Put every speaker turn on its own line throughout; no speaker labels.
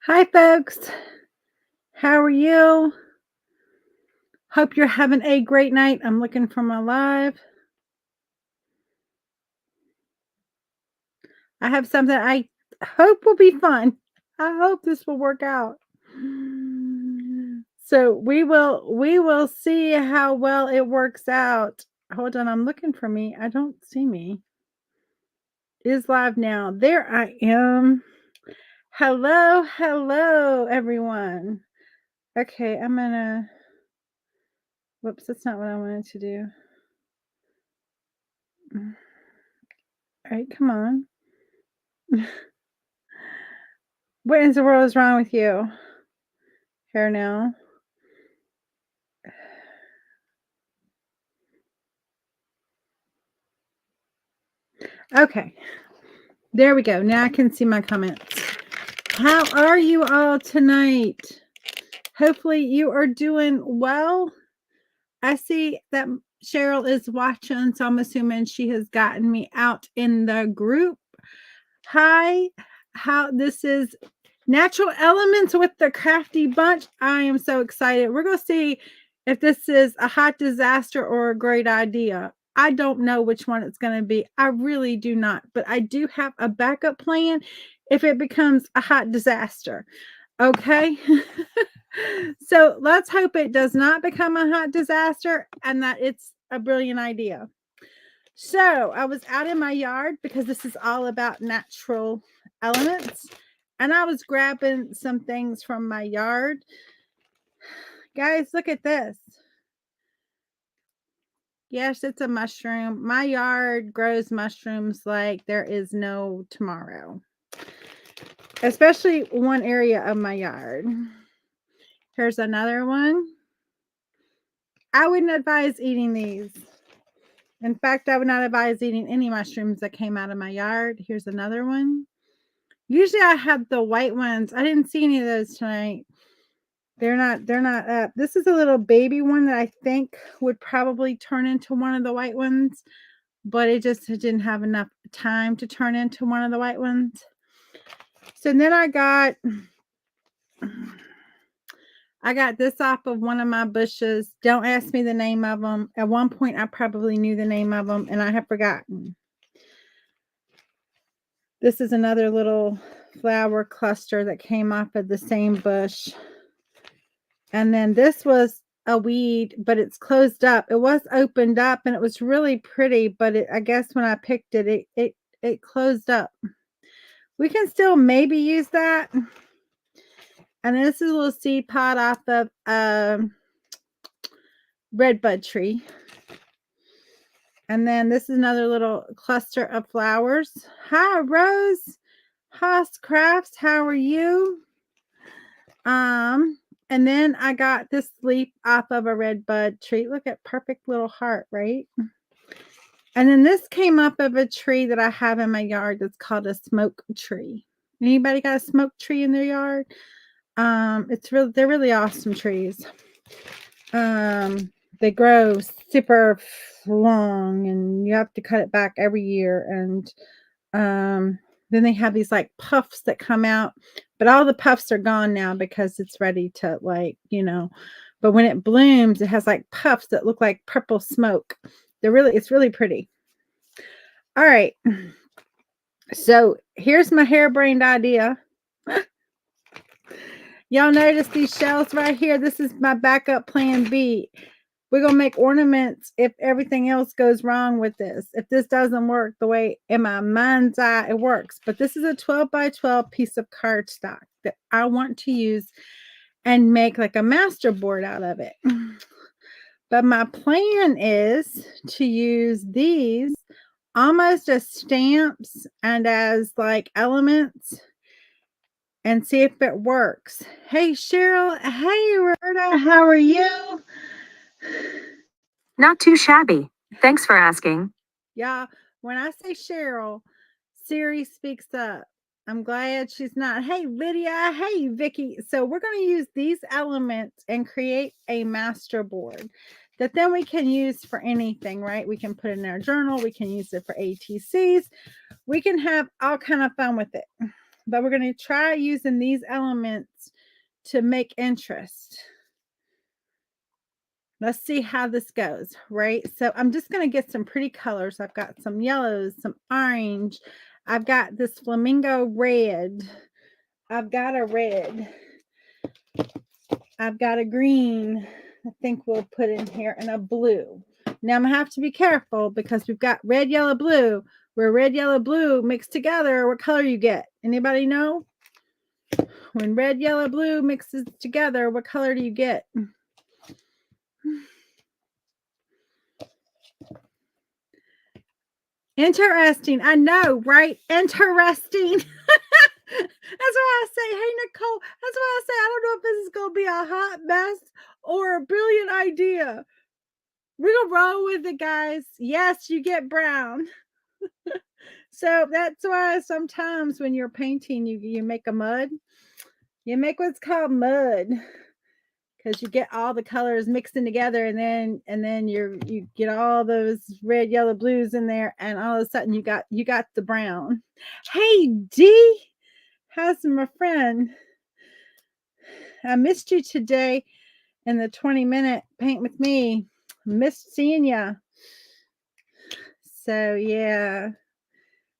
Hi, folks. How are you? Hope you're having a great night. I'm looking for my live. I have something I hope will be fun. I hope this will work out. So we will see how well it works out. Hold on, I'm looking for me. I don't see me. Is live now. There I am. Hello, hello, everyone. Okay, I'm gonna. Whoops, that's not what I wanted to do. All right, come on. What in the world is wrong with you? Here now. Okay. There we go. Now I can see my comments. How are you all tonight? Hopefully you are doing well. I see that Cheryl is watching, so I'm assuming she has gotten me out in the group. Hi. This is Natural Elements with the Crafty Bunch. I am so excited. We're going to see if this is a hot disaster or a great idea. I don't know which one it's going to be. I really do not, but I do have a backup plan if it becomes a hot disaster. Okay. So let's hope it does not become a hot disaster and that it's a brilliant idea. So I was out in my yard because this is all about natural elements. And I was grabbing some things from my yard. Guys, look at this. Yes, it's a mushroom. My yard grows mushrooms like there is no tomorrow. Especially one area of my yard. Here's another one. I wouldn't advise eating these. In fact, I would not advise eating any mushrooms that came out of my yard. Here's another one. Usually I have the white ones. I didn't see any of those tonight. They're not up. This is a little baby one that I think would probably turn into one of the white ones, but it just didn't have enough time to turn into one of the white ones. So then I got this off of one of my bushes. Don't ask me the name of them. At one point I probably knew the name of them and I have forgotten. This is another little flower cluster that came off of the same bush. And then this was a weed, but it's closed up. It was opened up and it was really pretty, but I guess when I picked it, it closed up. We can still maybe use that. And this is a little seed pod off of redbud tree. And then this is another little cluster of flowers. Hi, Rose. Haas Crafts, how are you? And then I got this leaf off of a redbud tree. Look at perfect little heart, right? And then this came up of a tree that I have in my yard that's called a smoke tree. Anybody got a smoke tree in their yard? They're really awesome trees. They grow super long and you have to cut it back every year. And then they have these like puffs that come out, but all the puffs are gone now because it's ready to but when it blooms, it has like puffs that look like purple smoke. It's really pretty. All right. So here's my harebrained idea. Y'all notice these shells right here? This is my backup plan B. We're going to make ornaments if everything else goes wrong with this. If this doesn't work the way in my mind's eye it works. But this is a 12 by 12 piece of cardstock that I want to use and make like a master board out of it. But my plan is to use these almost as stamps and as like elements and see if it works. Hey, Cheryl. Hey, Roberta. How are you?
Not too shabby. Thanks for asking.
Yeah, when I say Cheryl, Siri speaks up. I'm glad she's not. Hey, Lydia. Hey, Vicky. So we're going to use these elements and create a master board that then we can use for anything, right? We can put it in our journal. We can use it for ATCs. We can have all kind of fun with it. but we're going to try using these elements to make interest. Let's see how this goes, right? So I'm just going to get some pretty colors. I've got some yellows, some orange. I've got this flamingo red. I've got a red. I've got a green. I think we'll put in here, and a blue. Now I'm going to have to be careful because we've got red, yellow, blue. Where red, yellow, blue mixed together, what color you get? Anybody know? When red, yellow, blue mixes together, what color do you get? Interesting. I know, right? Interesting. That's why I say, hey, Nicole, that's why I say, I don't know if this is going to be a hot mess or a brilliant idea. We're going to roll with it, guys. Yes, you get brown. So that's why sometimes when you're painting, you make a mud. You make what's called mud. Because you get all the colors mixing together, and then you get all those red, yellow, blues in there, and all of a sudden you got the brown. Hey Dee, how's my friend? I missed you today in the 20-minute paint with me. Missed seeing ya. So yeah.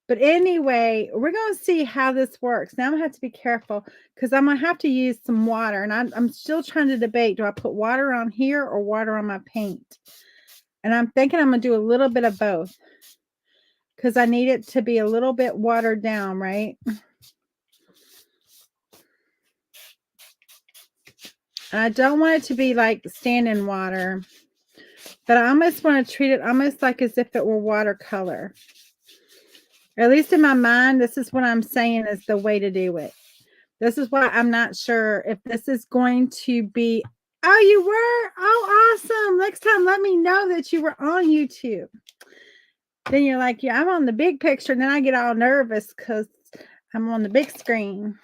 But anyway, we're going to see how this works. Now I'm going to have to be careful because I'm going to have to use some water. And I'm still trying to debate, do I put water on here or water on my paint? And I'm thinking I'm going to do a little bit of both because I need it to be a little bit watered down, right? And I don't want it to be like standing water, but I almost want to treat it almost like as if it were watercolor. Or at least in my mind, this is what I'm saying is the way to do it. This is why I'm not sure if this is going to be. Oh, you were? Oh, awesome. Next time, let me know that you were on YouTube. Then you're like, yeah, I'm on the big picture. And then I get all nervous because I'm on the big screen.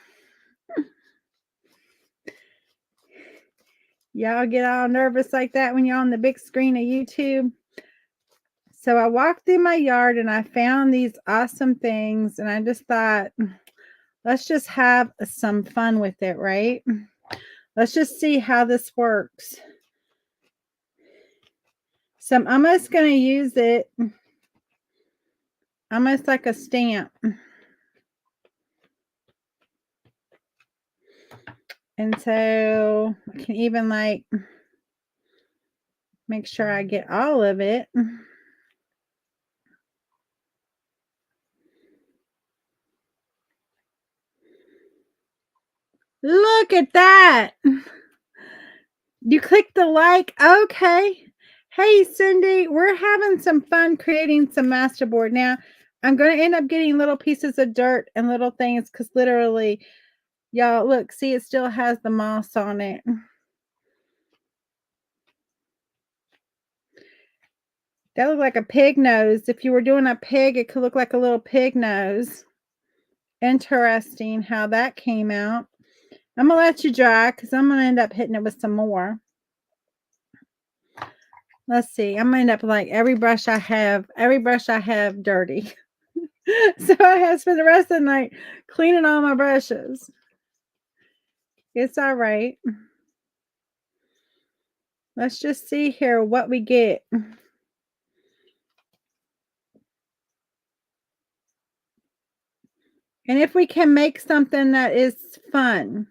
Y'all get all nervous like that when you're on the big screen of YouTube. So I walked through my yard and I found these awesome things. And I just thought, let's just have some fun with it, right? Let's just see how this works. So I'm almost going to use it almost like a stamp. And so I can even like make sure I get all of it. Look at that. You click the like. Okay. Hey, Cindy, we're having some fun creating some masterboard. Now, I'm going to end up getting little pieces of dirt and little things because literally, y'all, look, see, it still has the moss on it. That looked like a pig nose. If you were doing a pig, it could look like a little pig nose. Interesting how that came out. I'm going to let you dry because I'm going to end up hitting it with some more. Let's see. I'm going to end up like every brush I have dirty. So I have to spend the rest of the night cleaning all my brushes. It's all right. Let's just see here what we get. And if we can make something that is fun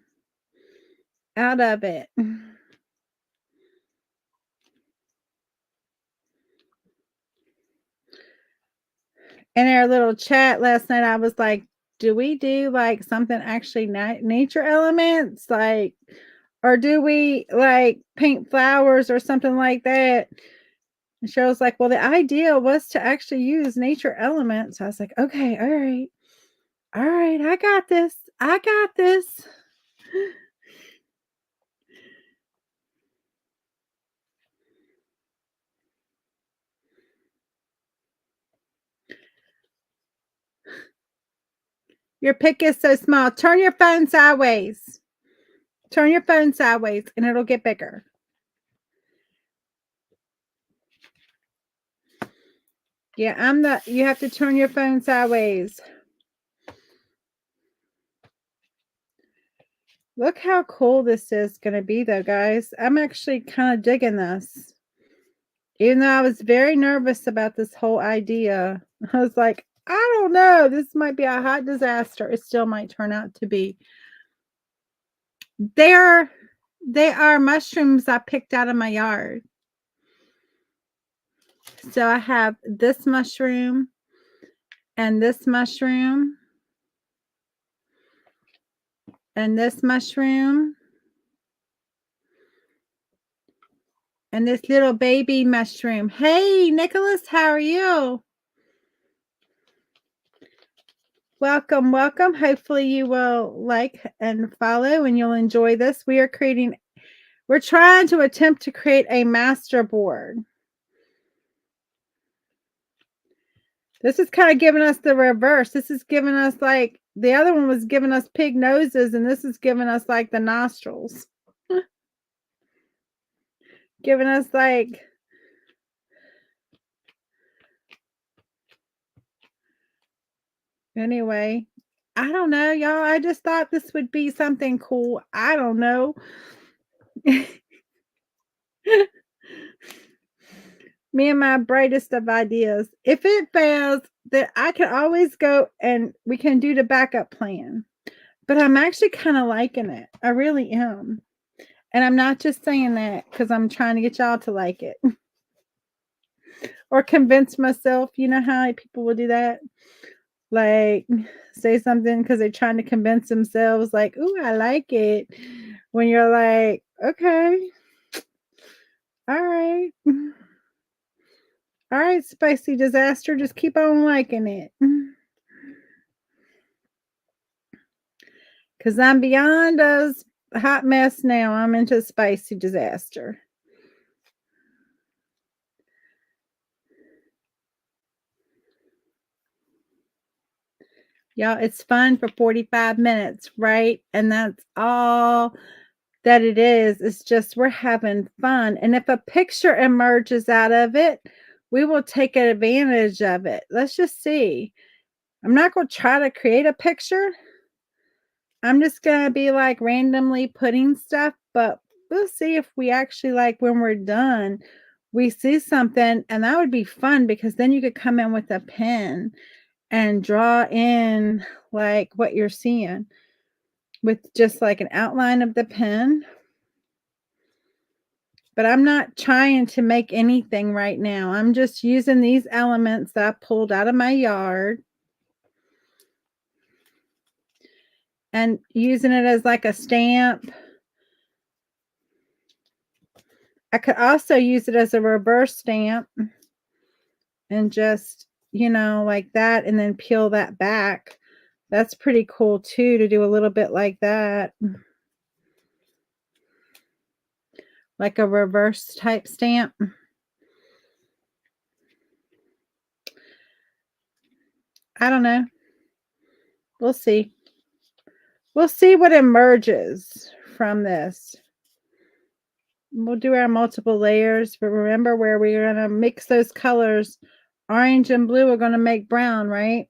out of it. In our little chat last night, I was like, do we do like something actually nature elements? Like, or do we like paint flowers or something like that? And Cheryl's like, well, the idea was to actually use nature elements. I was like, okay, all right. All right, I got this. I got this. Your pick is so small. Turn your phone sideways. Turn your phone sideways and it'll get bigger. Yeah, you have to turn your phone sideways. Look how cool this is going to be, though, guys. I'm actually kind of digging this. Even though I was very nervous about this whole idea, I was like, I don't know. This might be a hot disaster. It still might turn out to be. They are mushrooms I picked out of my yard. So I have this mushroom and this mushroom and this mushroom and this little baby mushroom. Hey, Nicholas, how are you? Welcome, welcome. Hopefully you will like and follow and you'll enjoy this. We're trying to attempt to create a master board. This is kind of giving us the reverse. This is giving us like, the other one was giving us pig noses, and this is giving us like the nostrils. Giving us like, anyway, I don't know, y'all. I just thought this would be something cool. I don't know. Me and my brightest of ideas. If it fails, then I can always go and we can do the backup plan. But I'm actually kind of liking it. I really am. And I'm not just saying that because I'm trying to get y'all to like it. Or convince myself. You know how people will do that? Like, say something because they're trying to convince themselves, like, ooh, I like it. When you're like, okay, all right. All right, spicy disaster, just keep on liking it. Because I'm beyond a hot mess now. I'm into spicy disaster. Y'all, it's fun for 45 minutes, right? And that's all that it is. It's just we're having fun. And if a picture emerges out of it, we will take advantage of it. Let's just see. I'm not going to try to create a picture. I'm just going to be like randomly putting stuff, but we'll see if we actually, like, when we're done, we see something, and that would be fun because then you could come in with a pen and draw in like what you're seeing with just like an outline of the pen. But I'm not trying to make anything right now. I'm just using these elements that I pulled out of my yard and using it as like a stamp. I could also use it as a reverse stamp and just, like that, and then peel that back. That's pretty cool too, to do a little bit like that. Like a reverse type stamp. I don't know. We'll see. We'll see what emerges from this. We'll do our multiple layers, but remember where we're going to mix those colors. Orange and blue are going to make brown, right?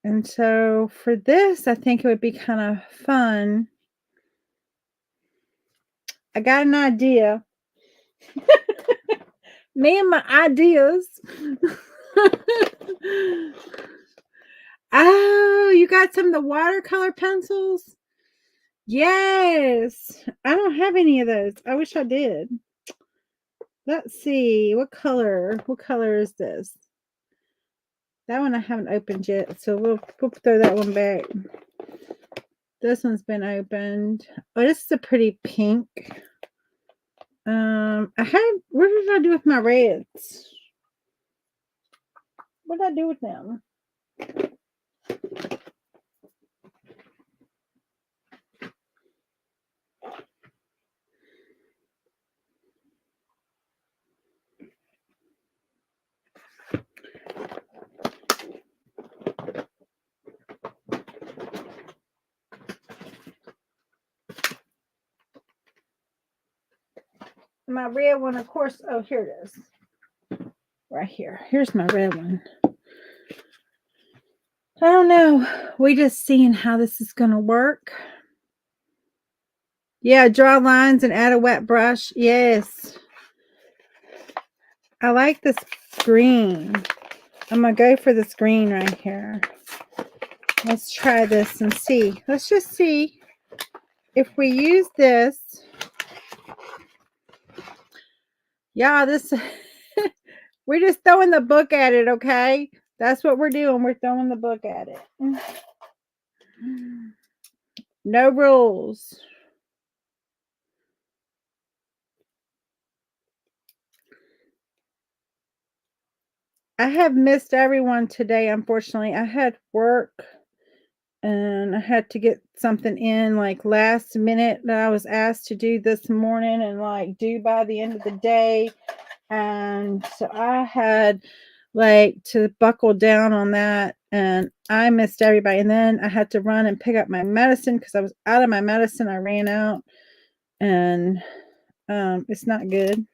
And so for this, I think it would be kind of fun. I got an idea. Me and my ideas. Oh, you got some of the watercolor pencils? Yes. I don't have any of those. I wish I did. Let's see. What color? What color is this? That one I haven't opened yet, so we'll throw that one back. This one's been opened. Oh, this is a pretty pink. What did I do with my reds? What did I do with them? My red one, of course. Oh, here it is. Right here. Here's my red one. I don't know. We just seeing how this is going to work. Yeah, draw lines and add a wet brush. Yes. I like this green. I'm going to go for this green right here. Let's try this and see. Let's just see if we use this. Yeah, this, we're just throwing the book at it, okay? That's what we're doing. We're throwing the book at it. No rules. I have missed everyone today, unfortunately. I had work and I had to get something in like last minute that I was asked to do this morning and like do by the end of the day. And so I had like to buckle down on that and I missed everybody. And then I had to run and pick up my medicine because I was out of my medicine. I ran out and it's not good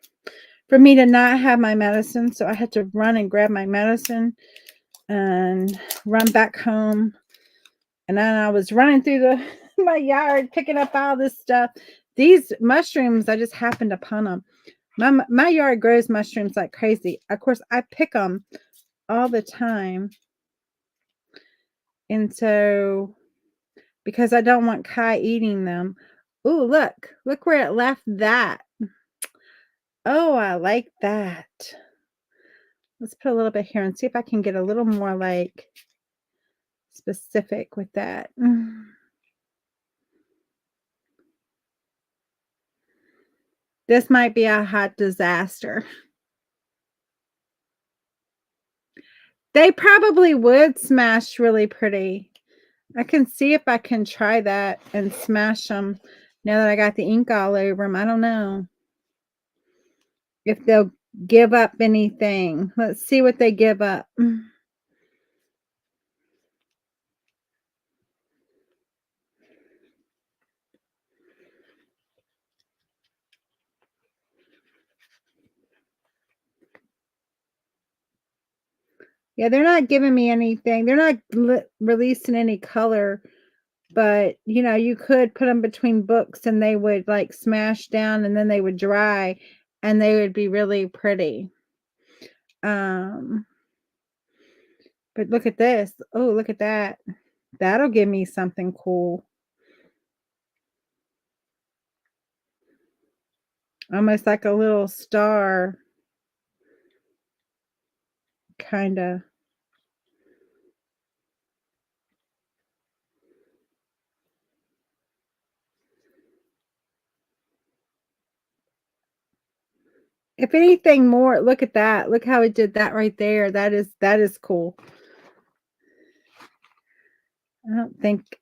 for me to not have my medicine. So I had to run and grab my medicine and run back home. And then I was running through my yard picking up all this stuff. These mushrooms, I just happened upon them. My yard grows mushrooms like crazy. Of course, I pick them all the time. And so, because I don't want Kai eating them. Ooh, look where it left that. Oh, I like that. Let's put a little bit here and see if I can get a little more like specific with that. This might be a hot disaster. They probably would smash really pretty. I can see if I can try that and smash them now that I got the ink all over them. I don't know if they'll give up anything. Let's see what they give up. Yeah, they're not giving me anything. They're not releasing any color, but you know, you could put them between books and they would like smash down and then they would dry and they would be really pretty. But look at this. Oh, look at that. That'll give me something cool. Almost like a little star. Kind of. If anything more, look at that. Look how it did that right there. That is cool.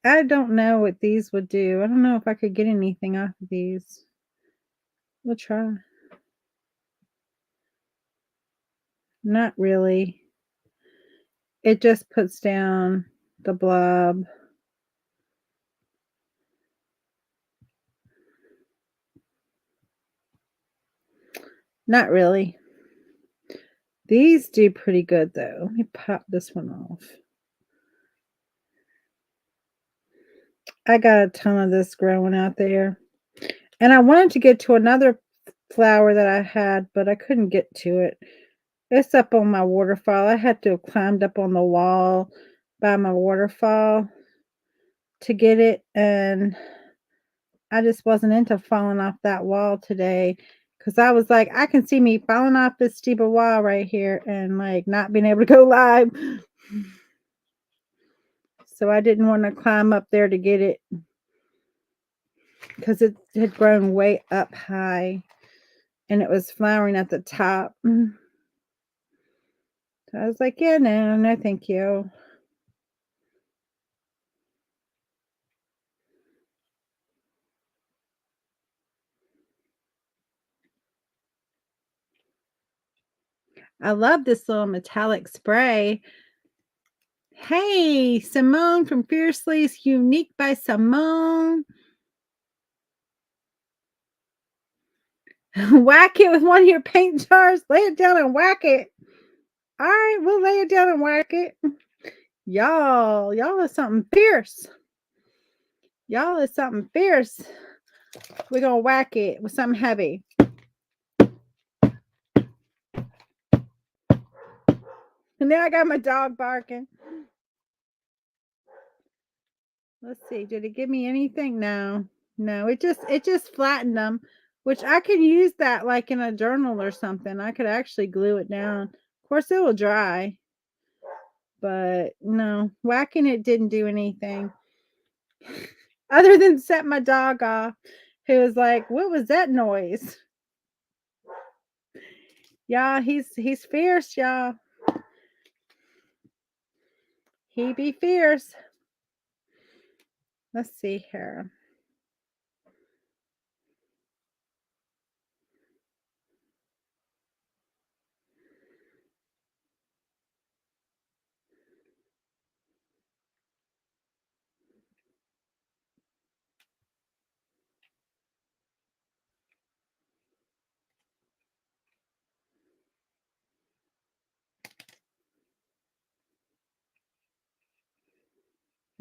I don't know what these would do. I don't know if I could get anything off of these. We'll try. Not really. It just puts down the blob. Not really. These do pretty good though. Let me pop this one off. I got a ton of this growing out there. And I wanted to get to another flower that I had, but I couldn't get to it. It's up on my waterfall. I had to have climbed up on the wall by my waterfall to get it. And I just wasn't into falling off that wall today. Because I was like, I can see me falling off this steep wall right here and like not being able to go live. So I didn't want to climb up there to get it because it had grown way up high and it was flowering at the top. So I was like, yeah, no, thank you. I love this little metallic spray. Hey, Simone from Fiercely's Unique by Simone. Whack it with one of your paint jars. Lay it down and whack it. All right, we'll lay it down and whack it. Y'all is something fierce. Y'all is something fierce. We're going to whack it with something heavy. And now I got my dog barking. Let's see. Did it give me anything? No. No, it just flattened them, which I can use that like in a journal or something. I could actually glue it down. Of course, it will dry. But no, whacking it didn't do anything. Other than set my dog off, who was like, "What was that noise?" Y'all, he's fierce, y'all. He be fierce. Let's see here.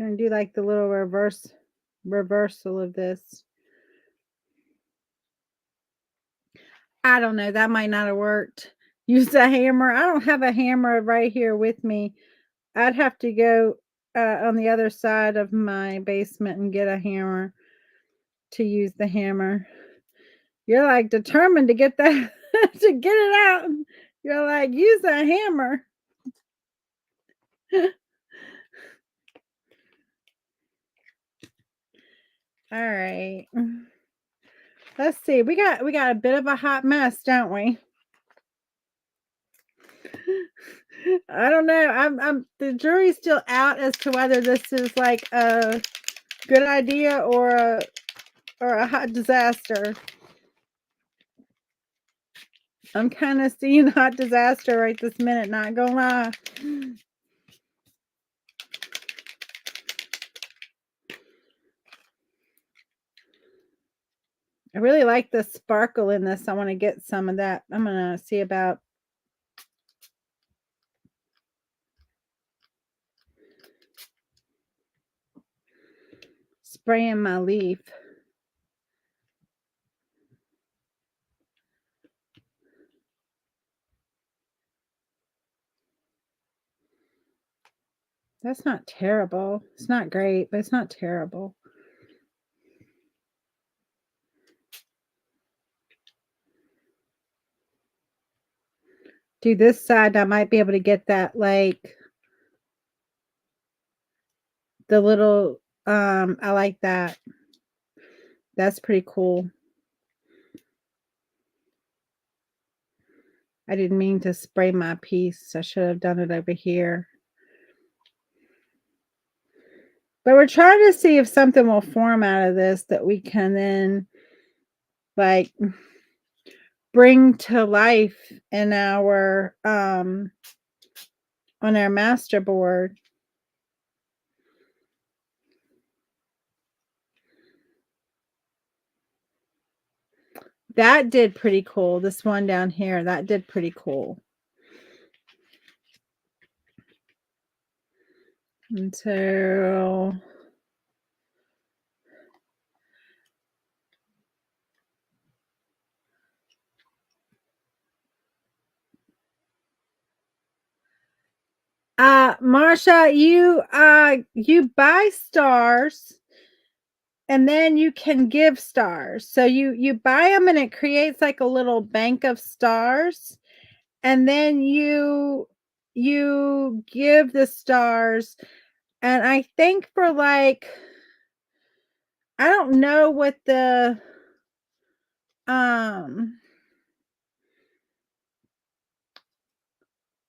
I'm gonna do like the little reversal of this. I don't know. That might not have worked. Use a hammer. I don't have a hammer right here with me. I'd have to go on the other side of my basement and get a hammer to use the hammer. You're like determined to get that to get it out. You're like, use a hammer. All right. Let's see. We got a bit of a hot mess, don't we? I don't know. I'm the jury's still out as to whether this is like a good idea or a hot disaster. I'm kind of seeing hot disaster right this minute, not gonna lie. I really like the sparkle in this. I want to get some of that. I'm gonna see about spraying my leaf. That's not terrible. It's not great, but it's not terrible. Do this side, I might be able to get that like the little I like that. That's pretty cool. I didn't mean to spray my piece. I should have done it over here. But we're trying to see if something will form out of this that we can then like bring to life in our on our master board. That did pretty cool. This one down here, that did pretty cool. And so Marsha, you buy stars and then you can give stars. So you buy them and it creates like a little bank of stars, and then you give the stars. And I think for like, I don't know what the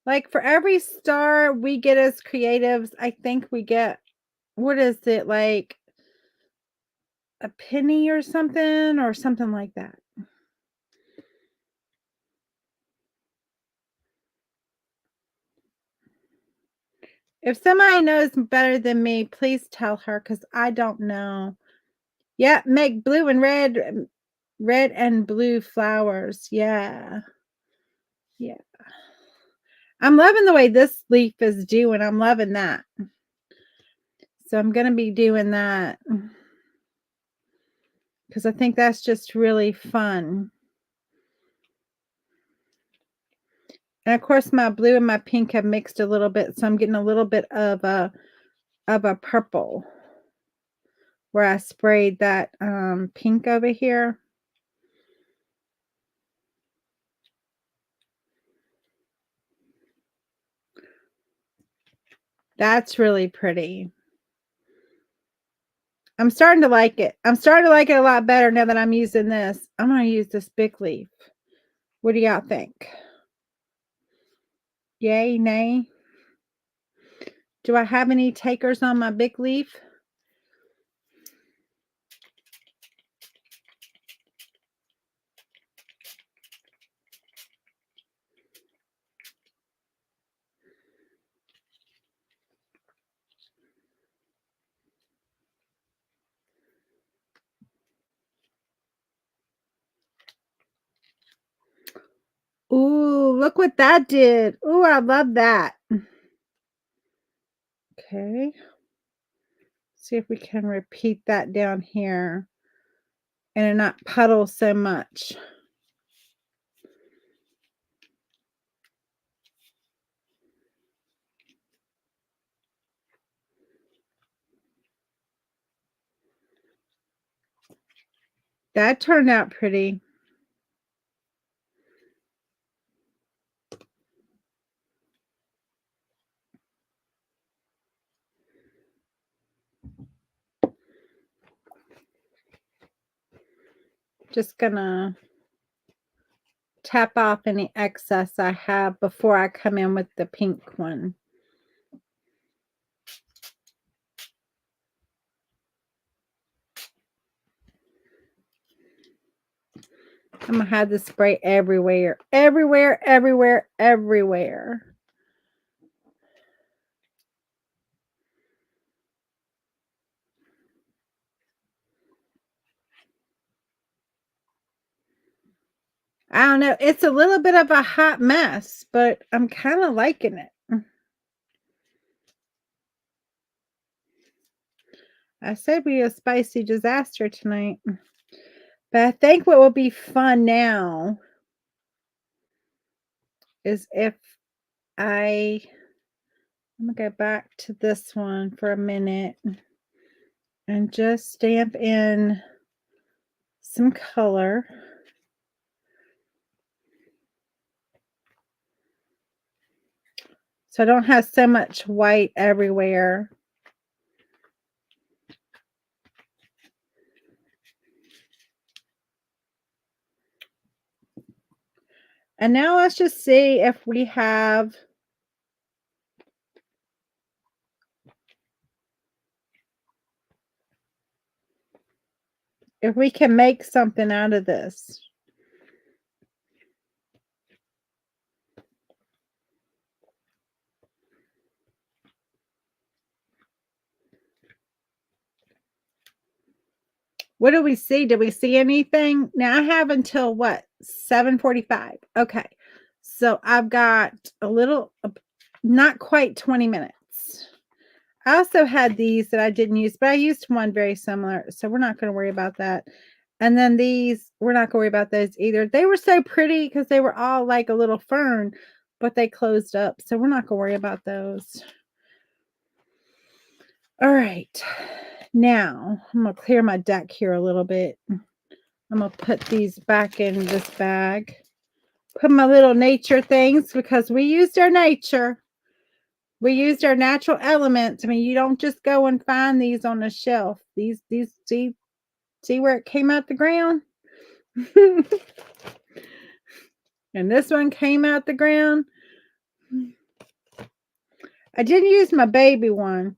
like for every star we get as creatives, I think we get, what is it, like a penny or something like that. If somebody knows better than me, please tell her, because I don't know. Yeah, make blue and red and blue flowers. Yeah. Yeah. I'm loving the way this leaf is doing. I'm loving that. So I'm going to be doing that because I think that's just really fun. And of course, my blue and my pink have mixed a little bit, so I'm getting a little bit of a purple where I sprayed that pink over here. That's really pretty. I'm starting to like it. I'm starting to like it a lot better now that I'm using this. I'm going to use this big leaf. What do y'all think? Yay, nay? Do I have any takers on my big leaf? Ooh, look what that did. Ooh, I love that. Okay. See if we can repeat that down here and it not puddle so much. That turned out pretty. Just gonna tap off any excess I have before I come in with the pink one. I'm gonna have this spray everywhere, everywhere, everywhere, everywhere. I don't know. It's a little bit of a hot mess, but I'm kind of liking it. I said we a spicy disaster tonight. But I think what will be fun now is if I'm going to go back to this one for a minute and just stamp in some color. So I don't have so much white everywhere. And now let's just see if we have if we can make something out of this. What do we see? Did we see anything? Now I have until what? 7:45. Okay. So I've got a little, not quite 20 minutes. I also had these that I didn't use, but I used one very similar. So we're not going to worry about that. And then these, we're not going to worry about those either. They were so pretty because they were all like a little fern, but they closed up. So we're not going to worry about those. All right. Now I'm going to clear my deck here a little bit. I'm going to put these back in this bag. Put my little nature things because we used our nature. We used our natural elements. I mean, you don't just go and find these on the shelf. These see where it came out the ground? And this one came out the ground. I didn't use my baby one.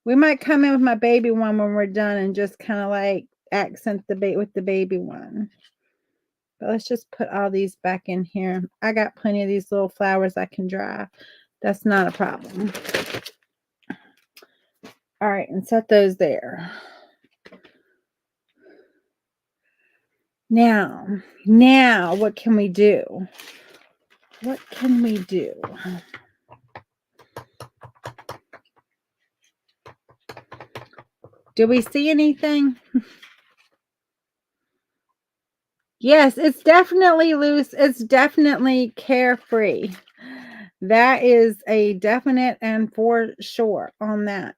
We might come in with my baby one when we're done and just kind of like accent the bait with the baby one. But let's just put all these back in here. I got plenty of these little flowers I can dry. That's not a problem. All right, and set those there. Now, what can we do? What can we do? Do we see anything? Yes, it's definitely loose. It's definitely carefree. That is a definite and for sure on that.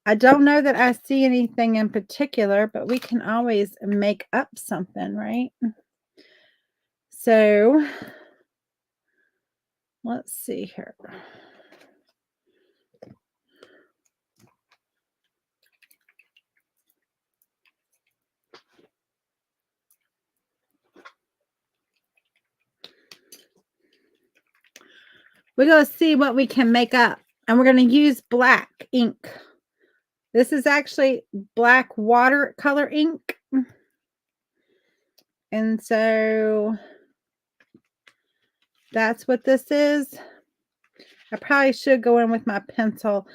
I don't know that I see anything in particular, but we can always make up something, right? So let's see here. We're going to see what we can make up. And we're going to use black ink. This is actually black watercolor ink. And so that's what this is. I probably should go in with my pencil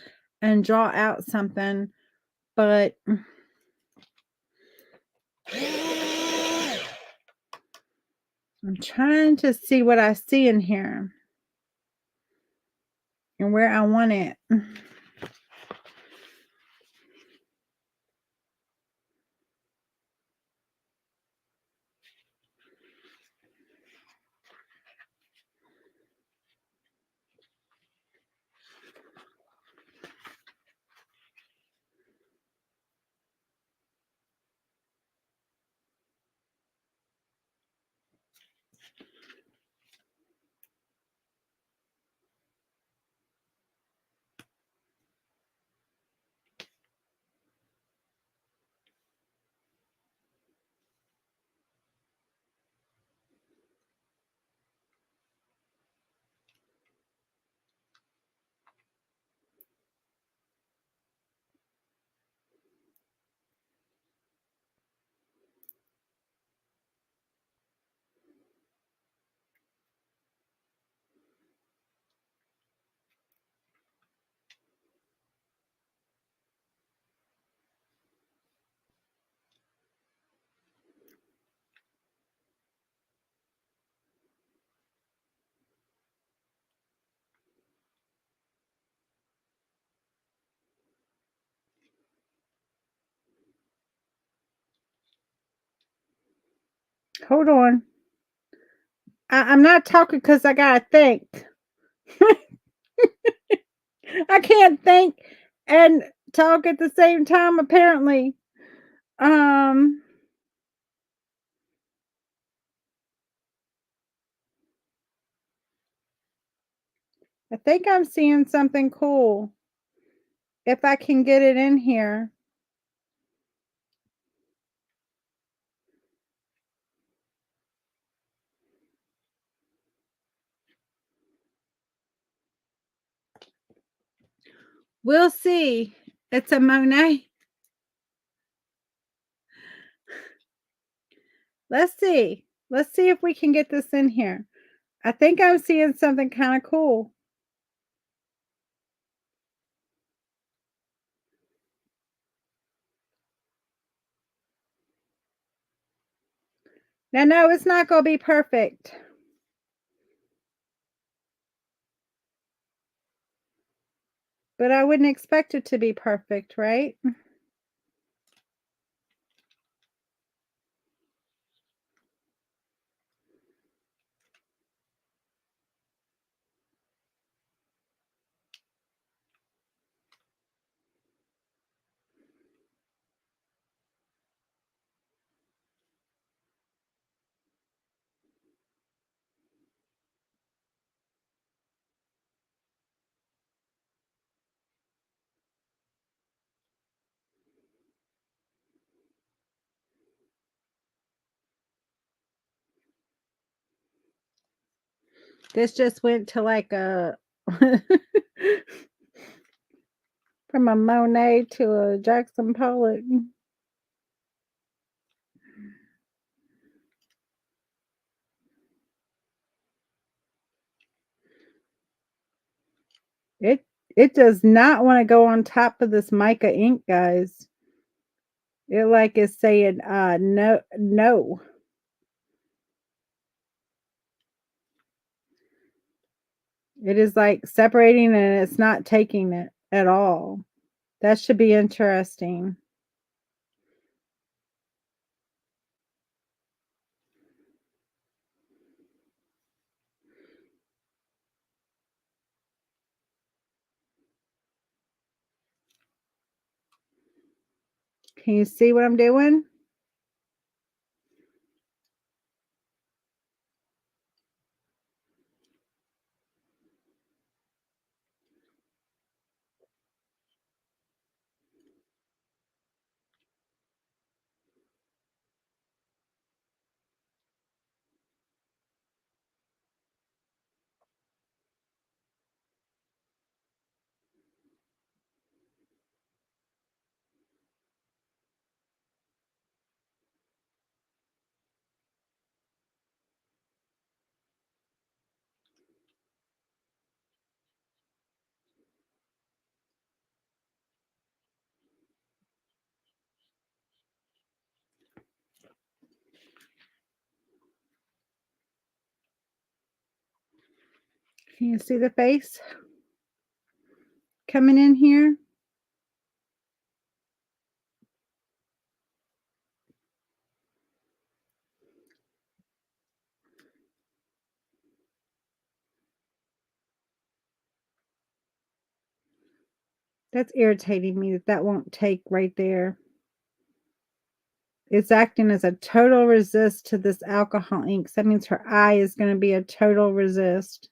and draw out something, but I'm trying to see what I see in here and where I want it. Hold on. I'm not talking because I got to think. I can't think and talk at the same time, apparently. Um, I think I'm seeing something cool. If I can get it in here. We'll see. It's a Monet. Let's see. Let's see if we can get this in here. I think I'm seeing something kind of cool. Now, no, it's not going to be perfect. But I wouldn't expect it to be perfect, right? This just went to like a from a Monet to a Jackson Pollock. It does not want to go on top of this mica ink, guys. It like is saying no. It is like separating and it's not taking it at all. That should be interesting. Can you see what I'm doing? Can you see the face coming in here? That's irritating me that that won't take right there. It's acting as a total resist to this alcohol ink. So that means her eye is going to be a total resist.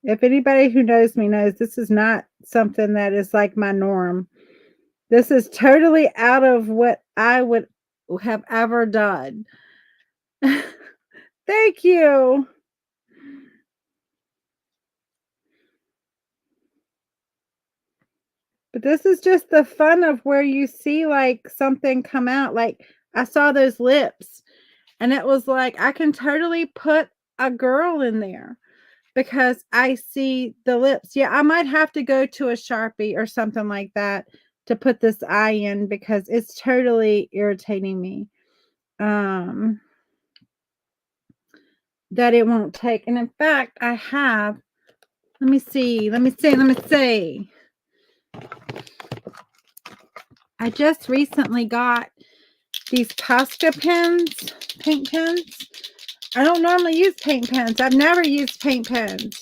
If anybody who knows me knows this is not something that is like my norm. This is totally out of what I would have ever done. Thank you. But this is just the fun of where you see like something come out. Like I saw those lips and it was like I can totally put a girl in there because I see the lips. Yeah, I might have to go to a Sharpie or something like that to put this eye in because it's totally irritating me. That it won't take. And in fact, I have, let me see. I just recently got these Posca pens, paint pens. I don't normally use paint pens. I've never used paint pens.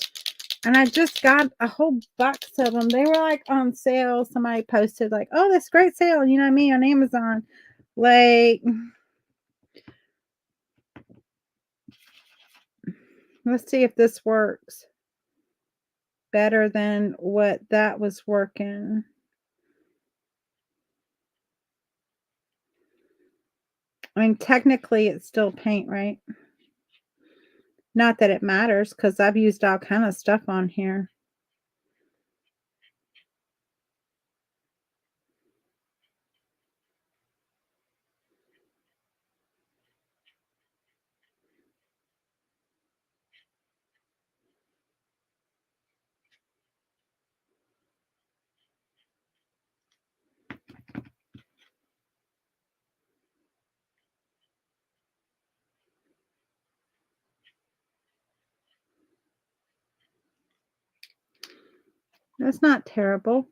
And I just got a whole box of them. They were like on sale. Somebody posted like, oh, this great sale, you know what I mean, on Amazon. Like, let's see if this works better than what that was working. I mean, technically it's still paint, right? Not that it matters because I've used all kind of stuff on here. That's not terrible.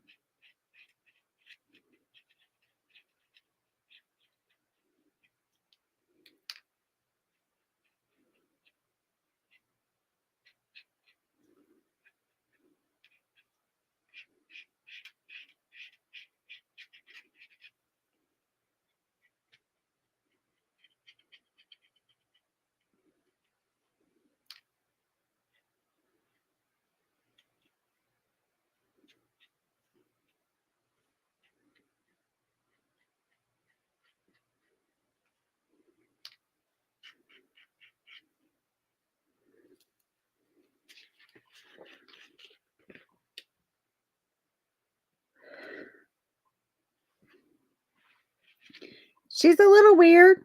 She's a little weird,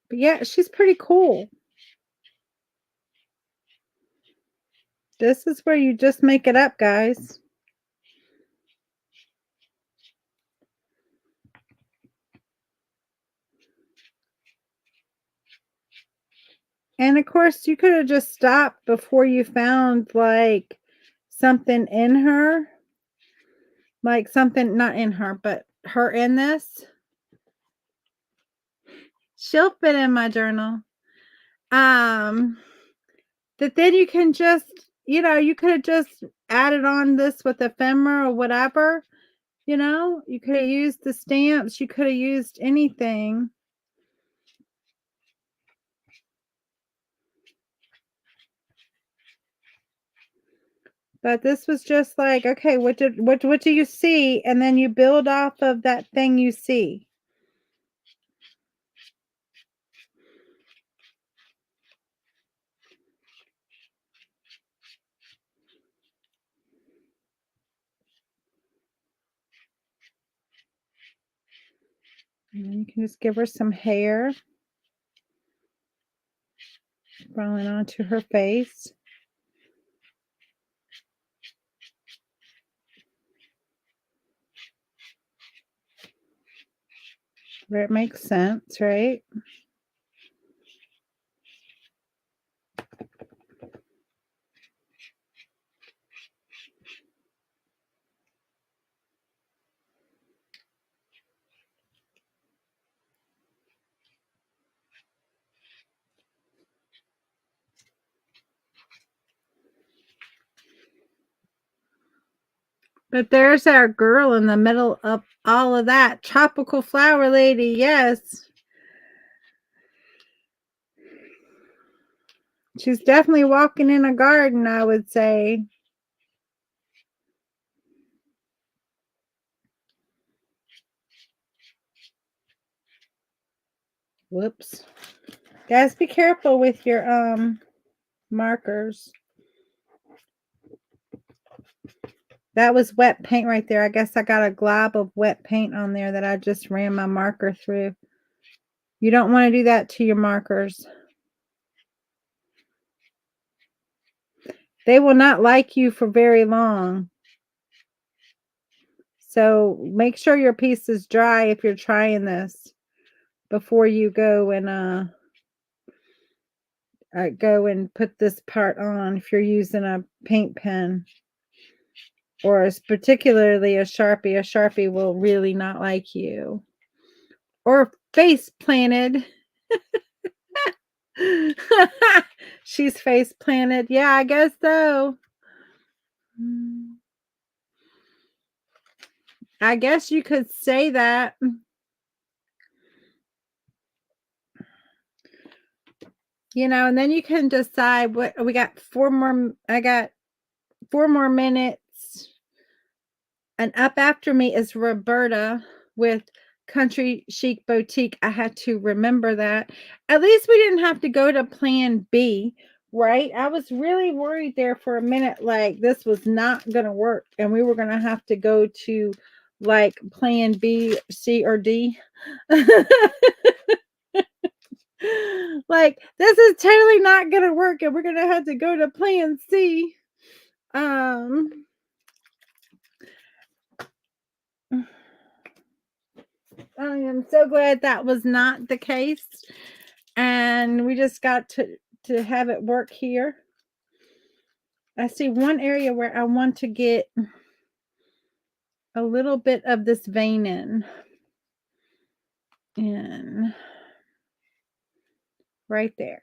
but yeah, she's pretty cool. This is where you just make it up, guys. And of course, you could have just stopped before you found like something in her. Like something not in her, but her in this. She'll fit in my journal. That then you can just, you could have just added on this with ephemera or whatever. You could have used the stamps, you could have used anything. But this was just like, okay, what do you see? And then you build off of that thing you see. And then you can just give her some hair falling onto her face. Where it makes sense, right? But there's our girl in the middle of all of that. Tropical flower lady, yes. She's definitely walking in a garden, I would say. Whoops. Guys, be careful with your markers. That was wet paint right there. I guess I got a glob of wet paint on there that I just ran my marker through. You don't want to do that to your markers. They will not like you for very long. So make sure your piece is dry if you're trying this before you go and put this part on if you're using a paint pen. Or particularly a Sharpie. A Sharpie will really not like you. Or face planted. She's face planted. Yeah, I guess so. I guess you could say that. And then you can decide what we got. I got 4 more minutes. And up after me is Roberta with Country Chic Boutique. I had to remember that. At least we didn't have to go to plan B, right? I was really worried there for a minute, like this was not going to work. And we were going to have to go to like plan B, C, or D. Like, this is totally not going to work. And we're going to have to go to plan C. I am so glad that was not the case. And we just got to have it work here. I see one area where I want to get a little bit of this vein in. And right there.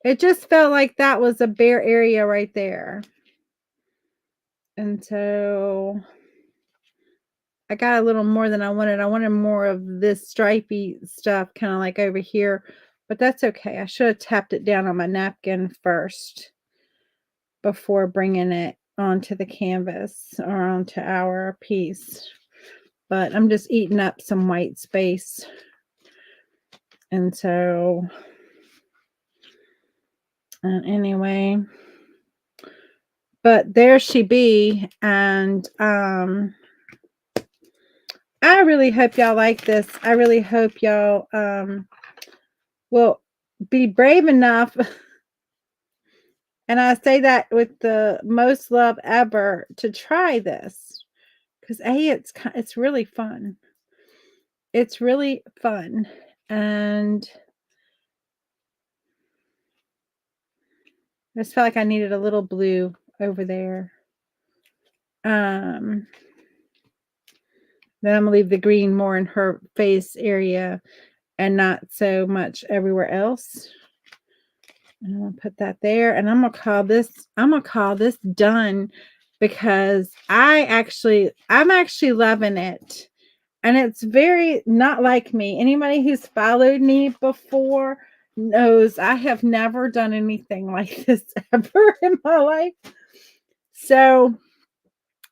It just felt like that was a bare area right there. And so I got a little more than I wanted. I wanted more of this stripy stuff, kind of like over here. But that's okay. I should have tapped it down on my napkin first before bringing it onto the canvas or onto our piece. But I'm just eating up some white space. And so, anyway. But there she be. And I really hope y'all like this. I really hope y'all will be brave enough, and I say that with the most love ever, to try this, because it's really fun. It's really fun, and I just felt like I needed a little blue over there. Then I'm gonna leave the green more in her face area and not so much everywhere else. And I'm gonna put that there, and I'm gonna call this done, because I'm actually loving it. And it's very not like me. Anybody who's followed me before knows I have never done anything like this ever in my life. So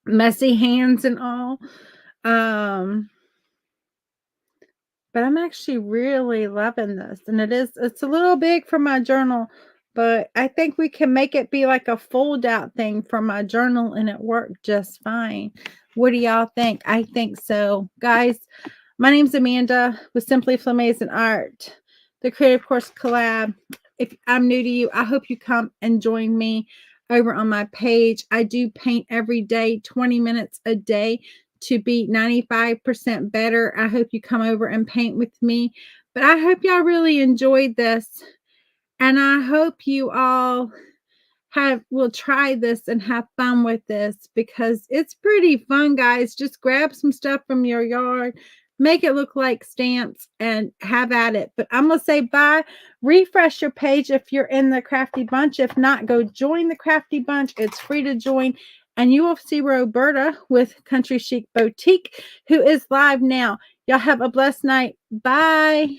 messy hands and all. But I'm actually really loving this. And it's a little big for my journal, but I think we can make it be like a fold out thing for my journal, and it worked just fine. What do y'all think? I think so. Guys, my name's Amanda with Simply Flamazing Art, the Creative Course Collab. If I'm new to you, I hope you come and join me over on my page. I do paint every day, 20 minutes a day, to be 95% better. I hope you come over and paint with me. But I hope y'all really enjoyed this. And I hope you all will try this and have fun with this, because it's pretty fun, guys. Just grab some stuff from your yard, make it look like stamps, and have at it. But I'm gonna say bye. Refresh your page if you're in the Crafty Bunch. If not, go join the Crafty Bunch. It's free to join, and you will see Roberta with Country Chic Boutique, who is live now. Y'all have a blessed night. Bye.